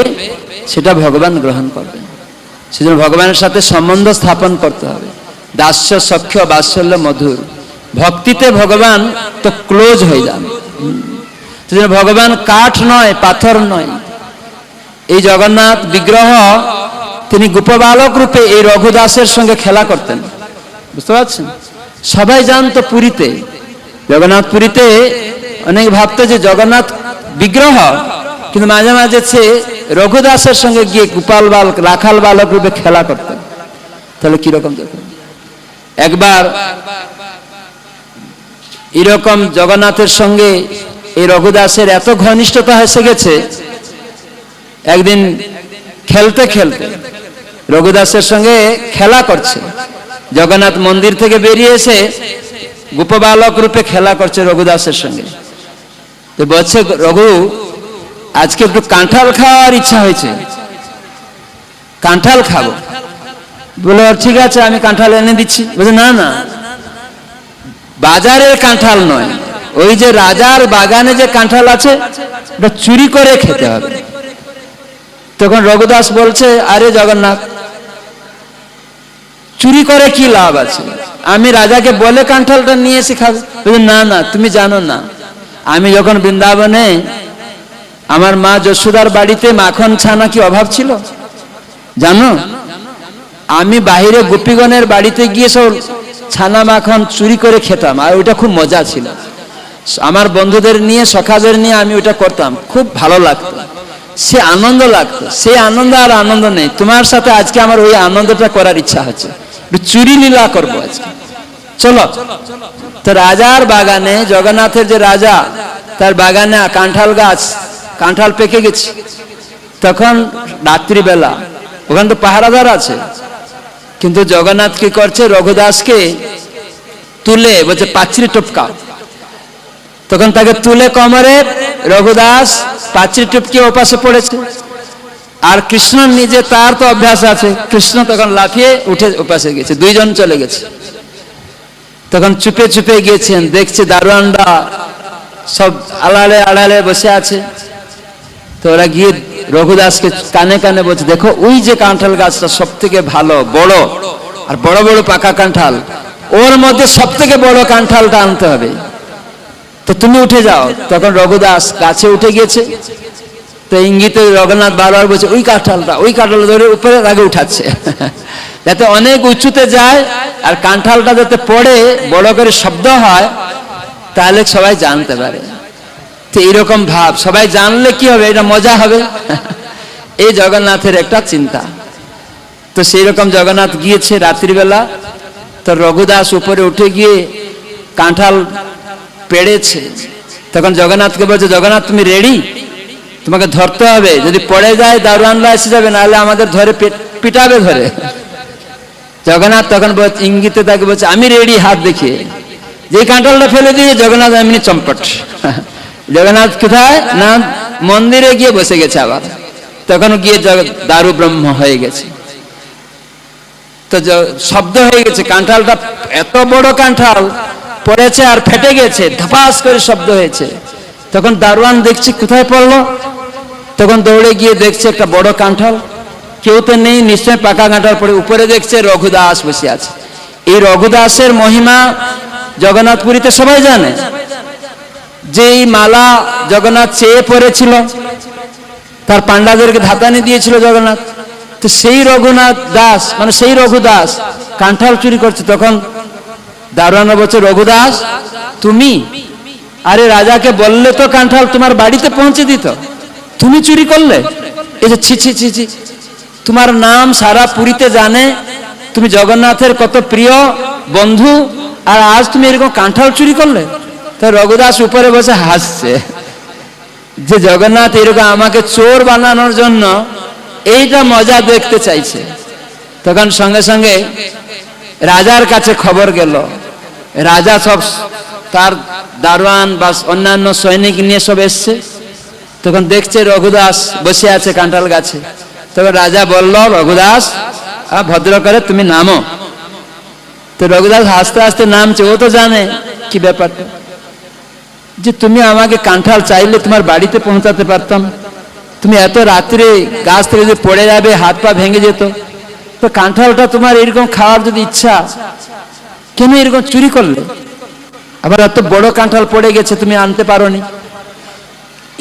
সেটা ভগবান গ্রহণ করবে, সেজন্য ভগবানের সাথে সম্বন্ধ স্থাপন করতে হবে। দাস্য সখ্য বাৎসল্য মধুর, ভক্তিতে ভগবান তো ক্লোজ হয়ে যান। সেজন্য ভগবান কাঠ নয়, পাথর নয়। এই জগন্নাথ বিগ্রহ তিনি গোপবালক রূপে এই রঘুদাসের সঙ্গে খেলা করতেন, বুঝতে পারছেন? সবাই জানতো পুরীতে, জগন্নাথ পুরীতে অনেক ভাবতো যে জগন্নাথ বিগ্রহ, কিন্তু মাঝে মাঝে সে রঘুদাসের সঙ্গে গিয়ে গোপাল বালক, রাখাল বালক রূপে খেলা করতেন। তাহলে কিরকম দেখুন, একবার এরকম জগন্নাথের সঙ্গে এই রঘুদাসের এত ঘনিষ্ঠতা এসে গেছে, একদিন খেলতে খেলতে রঘুদাসের সঙ্গে খেলা করছে, জগন্নাথ মন্দির থেকে বেরিয়ে এসে গোপবালক রূপে খেলা করছে রঘুদাসের সঙ্গে। তো বলছে, রঘু আজকে একটু কাঁঠাল খাওয়ার ইচ্ছা হয়েছে, কাঁঠাল খাবো। বলে ঠিক আছে, আমি কাঁঠাল এনে দিচ্ছি। বলছে না না, বাজারের কাঁঠাল নয়, ওই যে রাজার বাগানে যে কাঁঠাল আছে ওটা চুরি করে খেতে হবে। তখন রঘুদাস বলছে, আরে জগন্নাথ, চুরি করে কি লাভ আছে, আমি রাজাকে বলে কাঁঠালটা নিয়ে এসে খাবো। না না, তুমি জানো না, আমি যখন বৃন্দাবনে আমার মা যশোদার বাড়িতে মাখন ছানা কি অভাব ছিল জানো? আমি বাহিরে গোপীগণের বাড়িতে গিয়ে সব ছানা মাখন চুরি করে খেতাম, আর ওইটা খুব মজা ছিল। আমার বন্ধুদের নিয়ে, সখাদের নিয়ে আমি ওইটা করতাম, খুব ভালো লাগতো, সে আনন্দ লাগতো। সেই আনন্দ আর আনন্দ নেই। তোমার সাথে আজকে আমার ওই আনন্দটা করার ইচ্ছা হচ্ছে, চুরি লীলা করবো আজকে, চলো। তো রাজার বাগানে, জগন্নাথের যে রাজা, তার বাগানে কাঁঠাল গাছ, কাঁঠাল পেকে গেছে। তখন রাত্রিবেলা, ওখানে তো পাহারাদার আছে, কিন্তু জগন্নাথ কি করছে, রঘুদাসকে তুলে বলছে পাঁচিল টপকা। তখন তাকে তুলে কোমরে রঘুদাস পাঁচিল টপকে ওপাশে পড়েছে। আর কৃষ্ণ নিজে, তার তো অভ্যাস আছে, কৃষ্ণ তখন লাফিয়ে উঠে ওপাশে গেছে, দুইজন চলে গেছে। তখন চুপে চুপে গিয়েছেন, দেখছে দারোয়ানরা সব আড়ালে আড়ালে বসে আছে। তো ওরা গিয়ে রঘুদাসকে কানে কানে বলছে, দেখো ওই যে কাঁঠাল গাছটা সব থেকে ভালো, বড়, আর বড় বড় পাকা কাঁঠাল, ওর মধ্যে সব থেকে বড় কাঁঠালটা আনতে হবে, তো তুমি উঠে যাও। তখন রঘুদাস গাছে উঠে গিয়েছে। তো ইঙ্গিতে রঘুনাথ বারবার বলছে, ওই কাঁঠালটা, ওই কাঁঠাল ধরে উপরে আগে উঠাচ্ছে যাতে অনেক উঁচুতে যায়, আর কাঁঠালটা যাতে পড়ে বড় করে শব্দ হয়, তাহলে সবাই জানতে পারে। তো এইরকম ভাব, সবাই জানলে কি হবে, এটা মজা হবে এই জগন্নাথের একটা চিন্তা। তো সেই রকম জগন্নাথ গিয়েছে রাত্রিবেলা। তো রঘুদাস উপরে উঠে গিয়ে কাঁঠাল পেড়েছে, তখন জগন্নাথকে বলছে, জগন্নাথ তুমি রেডি? তোমাকে ধরতে হবে, যদি পড়ে যায় দারোয়ানরা এসে যাবে, নাহলে আমাদের ধরে পিটাবে ধরে। জগন্নাথ তখন ইঙ্গিতে তাকে বলছে, আমি রেডি, হাত দেখিয়ে। যে কাঁঠালটা ফেলে দিয়ে জগন্নাথ এমনি চম্পট। জগন্নাথ কোথায় না মন্দিরে গিয়ে বসে গেছে আবার, তখন গিয়ে দারু ব্রহ্ম হয়ে গেছে। তো শব্দ হয়ে গেছে, কাঁঠালটা এত বড় কাঁঠাল পড়েছে আর ফেটে গেছে, ধপাস করে শব্দ হয়েছে। তখন দারোয়ান দেখছে কোথায় পড়লো, তখন দৌড়ে গিয়ে দেখছে একটা বড় কাঁঠাল, কেউ তো নেই, নিশ্চয় পাকা কাঁঠাল পড়ে। উপরে দেখছে রঘুদাস বসে আছে। এই রঘুদাসের মহিমা জগন্নাথপুরীতে সবাই জানে, যে এই মালা জগন্নাথ চেয়ে পড়েছিল, তার পান্ডাদেরকে ধাতানি দিয়েছিল জগন্নাথ। তো সেই রঘুনাথ দাস মানে সেই রঘুদাস কাঁঠাল চুরি করছে। তখন দারোয়ান বলছে, রঘুদাস তুমি? আরে রাজাকে বললে তো কাঁঠাল তোমার বাড়িতে পৌঁছে দিত, তুমি চুরি করলে? এই যে ছি ছি ছি ছি, তোমার নাম সারা পুরীতে জানে, তুমি জগন্নাথের কত প্রিয় বন্ধু, আর আজ তুমি এরকম কাঁঠাল চুরি করলে? তো রঘুদাস উপরে বসে হাসছে, যে জগন্নাথ এরকম আমাকে চোর বানানোর জন্য এইটা মজা দেখতে চাইছে। তখন সঙ্গে সঙ্গে রাজার কাছে খবর গেল, রাজা সব তার দারোয়ান বা অন্যান্য সৈনিক নিয়ে সব এসছে। তখন দেখছে রঘুদাস বসে আছে কাঁঠাল গাছে। তখন রাজা বলল, রঘুদাস ভদ্র করে তুমি নামো। তো রঘুদাস হাসতে হাসতে নামছে। ও তো জানে কি ব্যাপারটা, যে তুমি আমাকে কাঁঠাল চাইলে তোমার বাড়িতে পৌঁছাতে পারতাম, তুমি এত রাত্রে গাছ থেকে যদি পড়ে যাবে, হাত পা ভেঙে যেত, তো কাঁঠালটা তোমার এরকম খাওয়ার যদি ইচ্ছা, কেন এরকম চুরি করলে? আবার এত বড় কাঁঠাল পড়ে গেছে, তুমি আনতে পারোনি,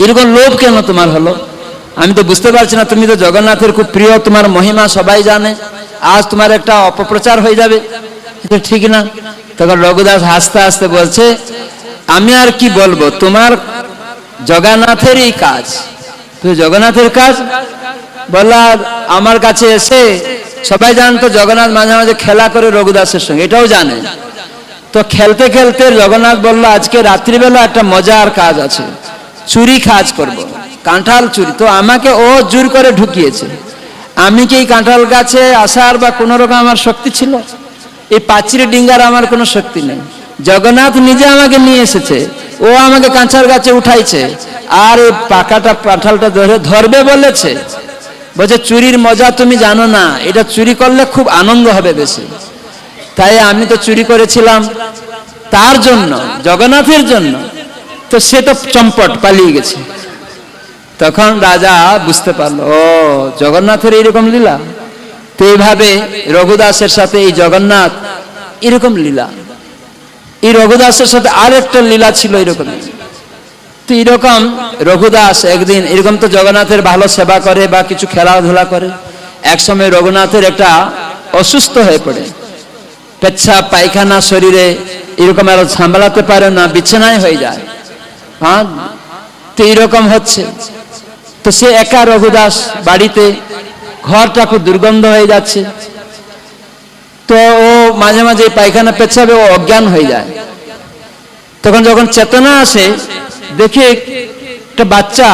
এরকম লোভ কেন তোমার হলো? আমি তো বুঝতে পারছি না, তুমি তো জগন্নাথের খুব প্রিয়, তোমার মহিমা সবাই জানে, আজ তোমার একটা অপপ্রচার হয়ে যাবে, এটা ঠিক না। তখন রঘুদাস হাসতে হাসতে বলছে, আমি আর কি বলবো, তোমার জগন্নাথেরই কাজ, জগন্নাথের কাজ বললা আমার কাছে এসে। সবাই জানতো জগন্নাথ মাঝে মাঝে খেলা করে রঘুদাসের সঙ্গে, এটাও জানে। তো খেলতে খেলতে জগন্নাথ বলল, আজকে রাত্রিবেলা একটা মজার কাজ আছে, চুরি কাজ করব, কাঁঠাল চুরি। তো আমাকে ও জোর করে ঢুকিয়েছে, আমি কি এই কাঁঠাল গাছে আসার বা কোনো রকম আমার শক্তি ছিল? এই পাঁচিরে ডিঙ্গার আমার কোনো শক্তি নেই। জগন্নাথ নিজে আমাকে নিয়ে এসেছে, ও আমাকে কাঁঠাল গাছে উঠাইছে, আর এই পাকাটা কাঁঠালটা ধরবে বলেছে। বলছে চুরির মজা তুমি জানো না, এটা চুরি করলে খুব আনন্দ হবে বেশি। তাই আমি তো চুরি করেছিলাম তার জন্য, জগন্নাথের জন্য। তো সে তো চম্পট পালিয়ে গেছে। তখন রাজা বুঝতে পারলো, ও জগন্নাথের এইরকম লীলা। তো এইভাবে রঘুদাসের সাথে এই জগন্নাথ এরকম লীলা। এই রঘুদাসের সাথে আর একটা লীলা ছিল এরকম। তো এরকম রঘুদাস একদিন এরকম তো জগন্নাথের ভালো সেবা করে বা কিছু খেলাধুলা করে। একসময় রঘুনাথের একটা অসুস্থ হয়ে পড়ে, পেচ্ছাপ পায়খানা শরীরে এরকম আর সামলাতে পারে না, বিছানায় হয়ে যায়। হ্যাঁ, তো এইরকম হচ্ছে। তো সে একা রঘুদাস বাড়িতে, ঘরটা খুব দুর্গন্ধ হয়ে যাচ্ছে। তো ও মাঝে মাঝে পায়খানা পেচ্ছাবে ও অজ্ঞান হয়ে যায়। তখন যখন চেতনা আসে, দেখে একটা বাচ্চা,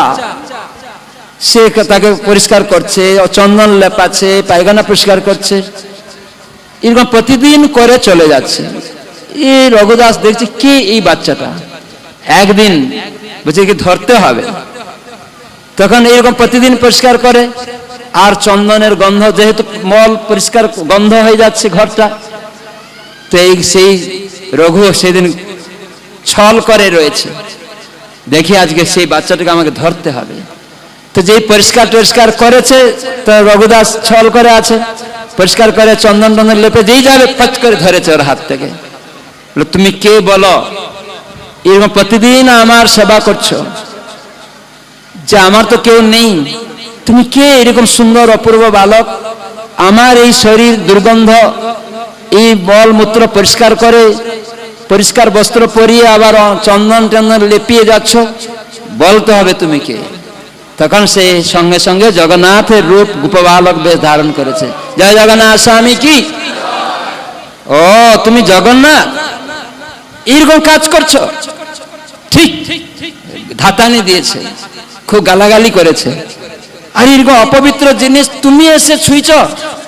সে তাকে পরিষ্কার করছে, চন্দন লেপাচ্ছে, পায়খানা পরিষ্কার করছে, এরকম প্রতিদিন করে চলে যাচ্ছে। এই রঘুদাস দেখছে কি এই বাচ্চাটা, একদিন বলছে কি ধরতে হবে। তখন এইরকম প্রতিদিন পরিষ্কার করে, আর চন্দনের গন্ধ, যেহেতু মল পরিষ্কার গন্ধ হয়ে যাচ্ছে ঘরটা, তো সেই রঘু সেদিন ছল করে রয়েছে, দেখি আজকে সেই বাচ্চাটাকে আমাকে ধরতে হবে। তো যেই পরিষ্কার টরিষ্কার করেছে, তো রঘুদাস ছল করে আছে, পরিষ্কার করে চন্দন টন্দন লেপে যেই যাবে ফট করে ধরেছে ওর হাত থেকে। তুমি কে বলো, এরকম প্রতিদিন আমার সেবা করছো, যে আমার তো কেউ নেই, তুমি কে? এরকম সুন্দর অপূর্ব বালক, আমার এই শরীর দুর্গন্ধ, এই মল মূত্র পরিষ্কার করে, পরিষ্কার বস্ত্র পরিয়ে আবার চন্দন টন্দন লেপিয়ে যাচ্ছ, বলতে হবে তুমি কে। তখন সে সঙ্গে সঙ্গে জগন্নাথের রূপ গোপবালক বেশ ধারণ করেছে। জয় জগন্নাথ স্বামী কি। ও তুমি জগন্নাথ, এইরকম কাজ করছো, ঠিক ধাতানি দিয়েছে, খুব গালাগালি করেছে, আর এরকম অপবিত্র জিনিস তুমি এসে ছুঁইছ,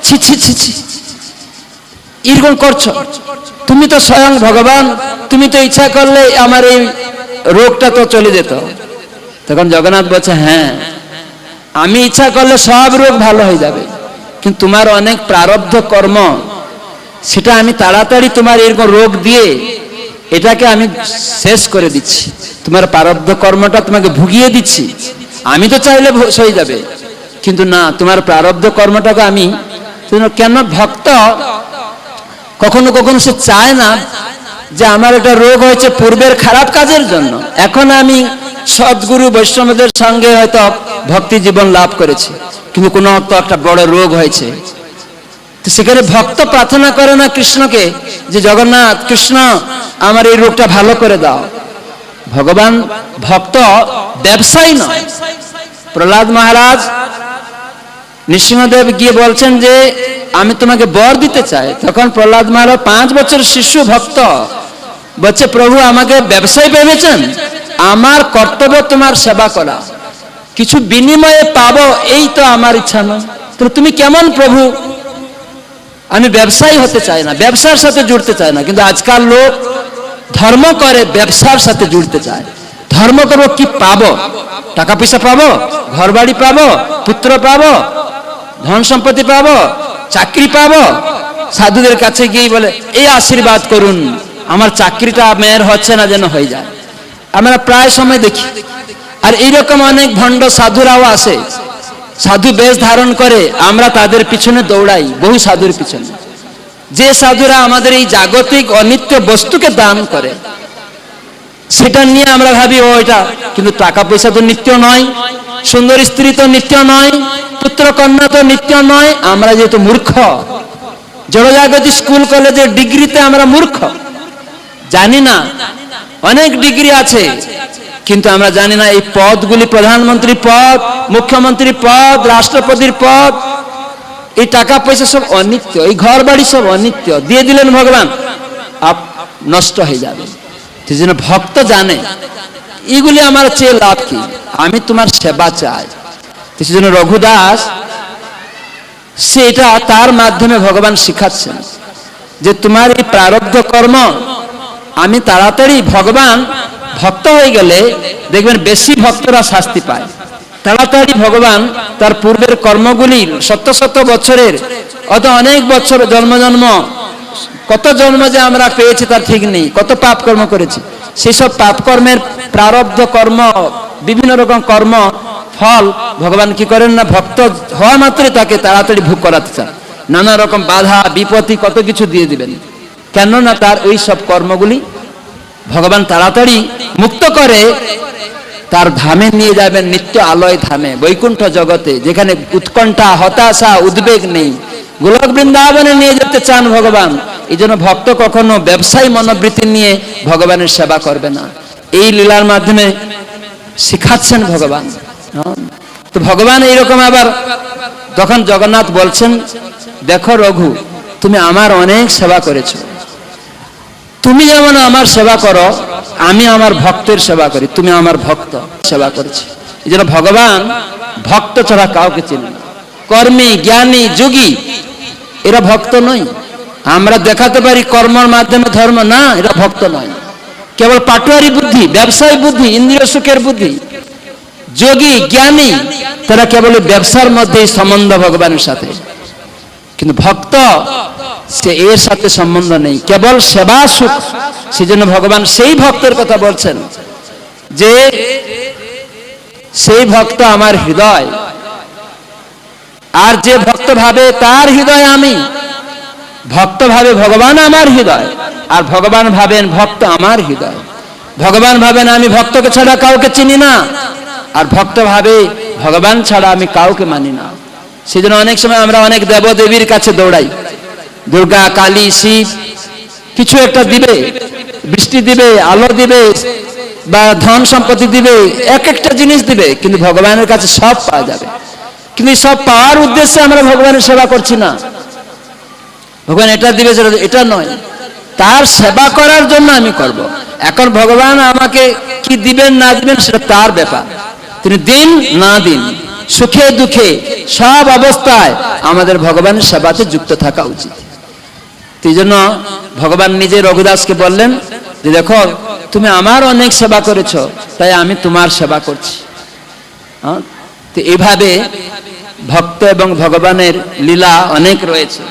ছি ছি ছি ছি, এরকম করছো, তুমি তো স্বয়ং ভগবান, তুমি তো ইচ্ছা করলে আমার এই রোগটা তো চলে যেত। তখন জগন্নাথ বলছে, হ্যাঁ আমি ইচ্ছা করলে সব রোগ ভালো হয়ে যাবে, কিন্তু তোমার অনেক প্রারব্ধ কর্ম, সেটা আমি তাড়াতাড়ি তোমার এরকম রোগ দিয়ে এটাকে আমি শেষ করে দিচ্ছি, তোমার প্রারব্ধ কর্মটা তোমাকে ভুগিয়ে দিচ্ছি। আমি তো চাইলে হয়ে যাবে, কিন্তু না, তোমার প্রারব্ধ কর্মটাকে আমি কেন। ভক্ত কখনো কখনো সে চায় না যে আমার একটা রোগ হয়েছে পূর্বের খারাপ কাজের জন্য, এখন আমি সদ্গুরু বৈষ্ণবদের সঙ্গে হয়তো ভক্তি জীবন লাভ করেছি, কিন্তু কোনো একটা বড় রোগ হয়েছে, তো সেখানে ভক্ত প্রার্থনা করে না কৃষ্ণকে যে জগন্নাথ কৃষ্ণ আমার এই রোগটা ভালো করে দাও। ভগবান ভক্ত ব্যবসায়ী নয়। প্রহ্লাদ মহারাজ নৃসিংহদেব গিয়ে বলছেন যে আমি তোমাকে বর দিতে চাই, তখন প্রহ্লাদ মহারাজ 5 বছর শিশু ভক্ত বলছে, প্রভু আমাকে ব্যবসায়ী ভেবেছেন, আমার কর্তব্য তোমার সেবা করা, কিছু বিনিময়ে পাবো এই তো আমার ইচ্ছা নয়, তো তুমি কেমন প্রভু? আমি ব্যবসায়ী হতে চাই না, ব্যবসার সাথে জুড়তে চাই না, কিন্তু আজকাল লোক ধর্ম করে ব্যবসার সাথে জুড়তে চায়। ধর্ম করবো কি পাবো? টাকা পয়সা পাবো, ঘর বাড়ি পাবো, পুত্র পাবো, ধন সম্পত্তি পাবো, চাকরি পাবো। সাধুদের কাছে গিয়ে বলে এই আশীর্বাদ করুন, আমার চাকরিটা মেয়ের হচ্ছে না, যেন হয়ে যায়। আমরা প্রায় সময় দেখি। আর এইরকম অনেক ভণ্ড সাধুরাও আসে, সাধু বেশ ধারণ করে, আমরা তাদের পিছনে দৌড়াই, বহু সাধুর পিছনে, যে সাধুরা আমাদের এই জাগতিক অনিত্য বস্তুকে দান করে, সেটা নিয়ে আমরা ভাবি ও এটা, কিন্তু টাকা পয়সা তো নিত্য নয়, সুন্দর স্ত্রী তো নিত্য নয়, পুত্র কন্যা তো নিত্য নয়। আমরা যেহেতু মূর্খ, জড়জাগতিক স্কুল কলেজের ডিগ্রিতে আমরা মূর্খ, জানি না অনেক ডিগ্রি আছে, কিন্তু আমরা জানি না এই পদগুলি, প্রধানমন্ত্রী পদ, মুখ্যমন্ত্রী পদ, রাষ্ট্রপতির পদ, এই টাকা পয়সা সব অনিত্য, এই ঘর বাড়ি সব অনিত্য, দিয়ে দিলেন ভগবান, নষ্ট হয়ে যাবে। সেই জন্য ভক্ত জানে এইগুলি আমার চেয়ে লাভ কি, আমি তোমার সেবা চাই। সেই জন্য রঘুদাস সেটা তার মাধ্যমে ভগবান শিখাচ্ছেন যে তোমার এই প্রারব্ধ কর্ম আমি তাড়াতাড়ি, ভগবান ভক্ত হয়ে গেলে দেখবেন বেশি ভক্তরা শাস্তি পায়। তাড়াতাড়ি ভগবান তার পূর্বের কর্মগুলির শত শত বছরের, অত অনেক বছর জন্ম জন্ম, কত জন্ম যে আমরা পেয়েছি তার ঠিক নেই, কত পাপ কর্ম করেছি, সেই সব পাপ কর্মের প্রারব্ধ কর্ম, বিভিন্ন রকম কর্ম ফল ভগবান কি করেন না, ভক্ত হওয়া মাত্রই তাকে তাড়াতাড়ি ভোগ করাতে চান, নানা রকম বাধা বিপত্তি কত কিছু দিয়ে দিবেন, কেননা তার ওই সব কর্মগুলি ভগবান তাড়াতাড়ি মুক্ত করে তার ধামে নিয়ে যাবেন, নিত্য আলয় ধামে, বৈকুণ্ঠ জগতে, যেখানে উৎকণ্ঠা, হতাশা, উদ্বেগ নেই। গোলক বৃন্দাবনে নিয়ে যেতে চান ভগবান। এই জন্য ভক্ত কখনো ব্যবসায়ী মনোবৃত্তি নিয়ে ভগবানের সেবা করবে না, এই লীলার মাধ্যমে শিখাচ্ছেন ভগবান। তো ভগবান এইরকম আবার তখন জগন্নাথ বলছেন, দেখো রঘু, তুমি আমার অনেক সেবা করেছো, তুমি যেমন আমার সেবা করো, আমি আমার ভক্তের সেবা করি, তুমি আমার ভক্ত সেবা করেছি। এই জন্য ভগবান ভক্ত ছাড়া কাউকে চেনে না। কর্মী, জ্ঞানী, যোগী এরা ভক্ত নয়। আমরা দেখাতে পারি কর্মের মাধ্যমে ধর্ম, না, এরা ভক্ত নয়। কেবল পাটুয়ারি বুদ্ধি, ব্যবসায়ী বুদ্ধি, ইন্দ্রিয় সুখের বুদ্ধি। যোগী, জ্ঞানী তারা কেবল ব্যবসার মধ্যেই সম্বন্ধ ভগবানের সাথে, কিন্তু ভক্ত সে এর সাথে সম্বন্ধ নেই, কেবল সেবা সুখ। সেজন্য ভগবান সেই ভক্তের কথা বলছেন যে সেই ভক্ত আমার হৃদয়, আর যে ভক্ত ভাবে তার হৃদয় আমি। ভক্ত ভাবে ভগবান আমার হৃদয়, আর ভগবান ভাবেন ভক্ত আমার হৃদয়। ভগবান ভাবেন আমি ভক্তকে ছাড়া কাউকে চিনি না, আর ভক্ত ভাবে ভগবান ছাড়া আমি কাউকে মানি না। সেজন্য অনেক সময় আমরা অনেক দেবদেবীর কাছে দৌড়াই, দুর্গা, কালী, শিব কিছু একটা দিবে, বৃষ্টি দিবে, আলো দিবে, বা ধন সম্পত্তি দিবে, এক একটা জিনিস দিবে, কিন্তু ভগবানের কাছে সব পাওয়া যাবে। কিন্তু সব পাওয়ার উদ্দেশ্যে আমরা ভগবানের সেবা করছি না। ভগবান এটা দিবে, এটা নয়, তার সেবা করার জন্য আমি করব। এখন ভগবান আমাকে কি দিবেন না দিবেন সেটা তার ব্যাপার। তিনি দিন না দিন, সুখে দুঃখে সব অবস্থায় আমাদের ভগবানের সেবাতে যুক্ত থাকা উচিত। এই জন্য ভগবান নিজে রঘুদাসকে বললেন যে দেখো তুমি আমার অনেক সেবা করেছো, তাই আমি তোমার সেবা করছি। তো এইভাবে ভক্ত এবং ভগবানের লীলা অনেক রয়েছে।